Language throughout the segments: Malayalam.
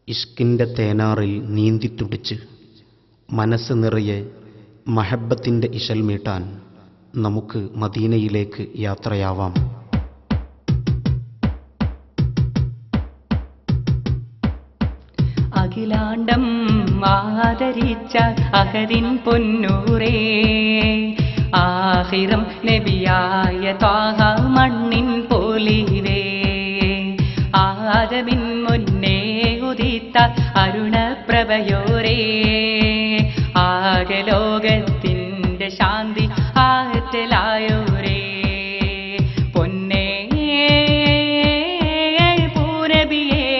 ഇഷ്കിൻ്റെ തേനാറിൽ നീന്തിത്തുടിച്ച് മനസ്സ് നിറയെ മഹബത്തിൻ്റെ ഇശൽ മീട്ടാൻ നമുക്ക് മദീനയിലേക്ക് യാത്രയാവാം. അഖിലാണ്ടം ആദരിച്ച അഹദിൻ പൊന്നൂരേ, ആഖിറം നബിയായ ത്വാഹ മണ്ണിൻ പോലിവേ, ആദമിൻ മുന്നേ ഉദിത്ത അരുണപ്രഭയോരേ, ആകലോകത്തിൻ്റെ ശാന്തി ആറ്റലായോരേ, പൊന്നേ പൂനബിയേ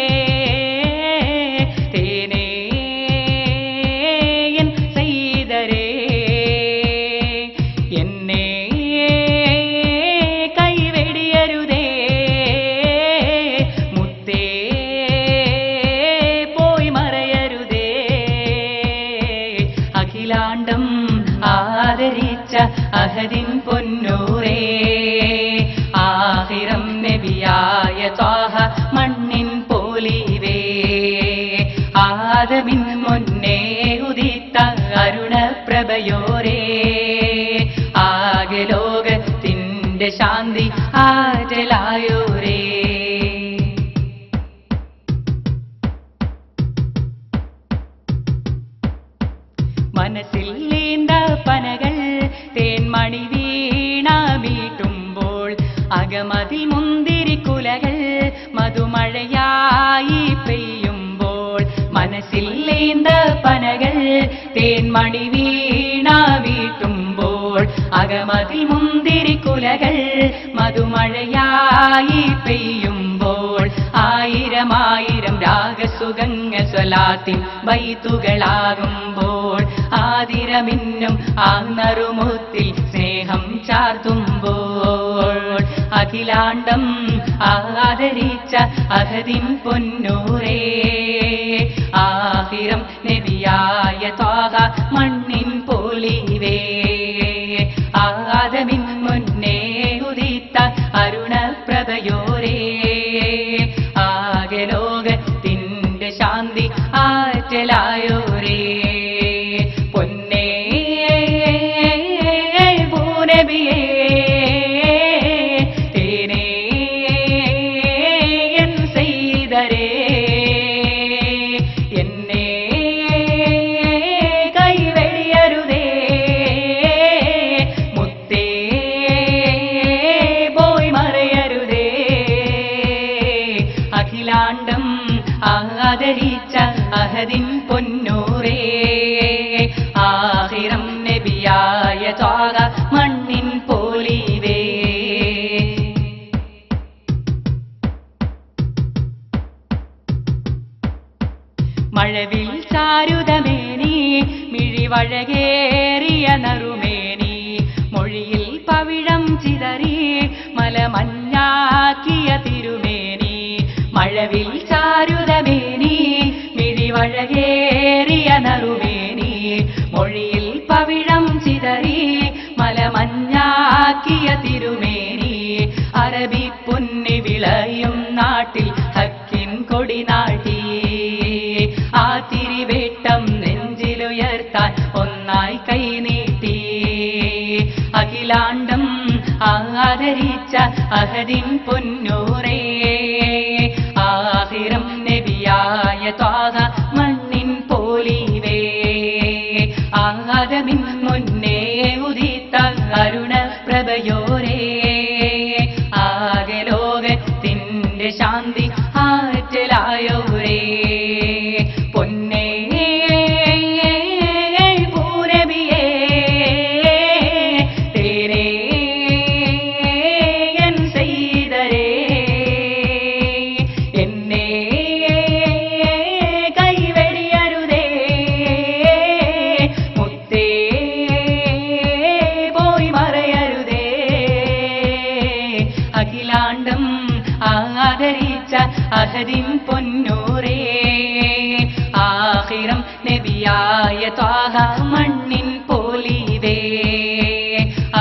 തേനേ എൻ സയ്യിദരേ, എന്നെ കൈവെടിയരുതേ മുത്തേ പോയി മറയരുതേ. അഖിലാണ്ടം ആദരിച്ച അഹദിൻ പൊന്നൂരേ, ആഖിറം നബിയായ ത്വാഹ മണ്ണിൻ പോലിവേ, ആദമിൻ മുന്നേ ഉദിത്ത അരുണപ്രഭയോരേ, ആകെ ലോകത്തിൻ്റെ ശാന്തി ആറ്റലായോരേ. മനസ്സിൽ നീണ്ട പനകൾ തേൻമണി വീണ മീട്ടുമ്പോൾ, അകമതി മുന്തിരിക്കുലകൾ മധുമഴയായി പെയ്യുമ്പോൾ, മനസ്സിൽ നീണ്ട പനകൾ തേൻമണി വീണ വീട്ടുമ്പോൾ, അകമതി മുന്തിരിക്കുലകൾ മധുമഴയായി പെയ്യുമ്പോൾ, ആയിരമായിരം രാഗസുഗംഗ സ്വലാത്തിൻ ബൈത്തുകളാകുമ്പോൾ, ആതിരമിന്നും ആ നറുമുത്തിൽ സ്നേഹം ചാർത്തുമ്പോൾ, അഖിലാണ്ടം ആദരിച്ച അഹദിൻ പൊന്നൂരേ, ആഖിറം നബിയായ ത്വാഹ മണ്ണിൻ പോലിവേ, ആദമിൻ മുന്നേ ഉദിത്ത അരുണപ്രഭയോരേ, ആകെ ലോകത്തിൻ്റെ ശാന്തി ആറ്റലായോരേ, പൊന്നേ പൂനബിയേ തേനേ എൻ സയ്യിദരേ, എന്നെ കൈവെടിയരുതേ മുത്തേ പോയി മറയരുതേ. അഖിലാണ്ടം ആദരിച്ച അഹദിൻ പൊന്നൂരേ, ആഖിറം നബിയായ ത്വാഹ മണ്ണിൻ പോലിവേ. മഴവിൽ ചാരുതമേനി മിഴിവഴകേറിയ നറുമേനി, മൊഴിയിൽ പവിഴം ചിതറി മലമഞ്ഞാക്കിയ തിരുമേനി, മഴവിൽ ചാരുതമേനി മിഴിവഴകേറിയ നറുമേനി, മൊഴിയിൽ പവിഴം ചിതറി മലമഞ്ഞാക്കിയ തിരുമേനി, അറബി പൊന്നി വിളയും നാട്ടിൽ ഹക്കിൻ കൊടി നാട്ടി, ആ തിരിവേട്ടം നെഞ്ചിലുയർത്താൻ ഒന്നായി കൈനീട്ടി, അഖിലാണ്ടം ആദരിച്ച അഹദിൻ പൊന്നൂരേ, ആഖിറം നബിയായ ത്വാഹ മണ്ണിൻ പോലിവേ, ആദമിൻ മുന്നേ ഉദിത്ത അരുണപ്രഭയോരേ, ആകെ ലോകത്തിൻ്റെ ശാന്തി ആറ്റലായോരേ, പൊന്നേ പൂനബിയേ തേനേ എൻ സയ്യിദരേ, എന്നെ കൈവെടിയരുതേ മുത്തേ പോയി മറയരുതേ. അഖിലാണ്ടം ആദരിച്ച അഹദിൻ പൊന്നൂരേ, ആഖിറം നബിയായ ത്വാഹ മണ്ണിൻ പോലിവേ,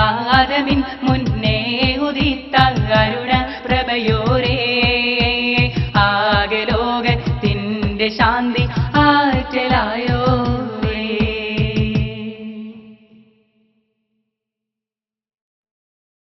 ആദമിൻ മുന്നേ ഉദിത്ത അരുണപ്രഭയോരേ, ആകെ ലോകത്തിൻ്റെ നിന്റെ ശാന്തി ആറ്റലായോ